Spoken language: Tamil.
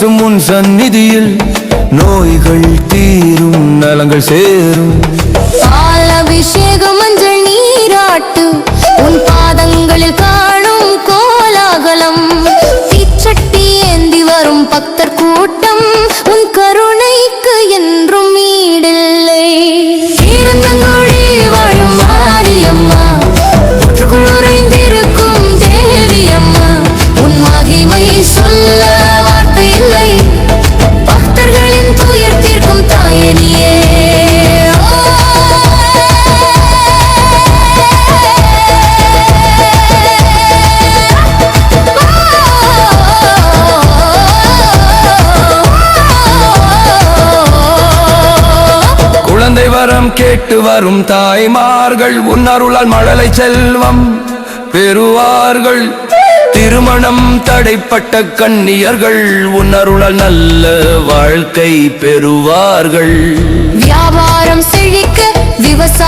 முன் சந்நிதியில் நோய்கள் தீரும், நலங்கள் சேரும். பால் அபிஷேகம், மஞ்சள் நீராட்டு, உன் பாதங்களில் காணும் கோலாகலம். தீச்சட்டி ஏந்தி வரும் பக்தர் கூட்டம், உன் கருணைக்கு என்றும் ஈடில்லை. ஈரந்தங்கோழி வாழும் மாரியம்மா, புற்றுக்குள் உறைந்திருக்கும் தேவியம்மா, உன் மகிமை சொல்ல வார்த்தை இல்லை. பக்தர்களின் துயர் தீர்க்கும் தாயே நீயே. குழந்தை வரம் கேட்டு வரும் தாய்மார்கள் உன் அருளால் மழலை செல்வம் பெறுவார்கள். திருமணம் தடைப்பட்ட கன்னியர்கள் உன் அருளால் நல்ல வாழ்க்கை பெறுவார்கள். வியாபார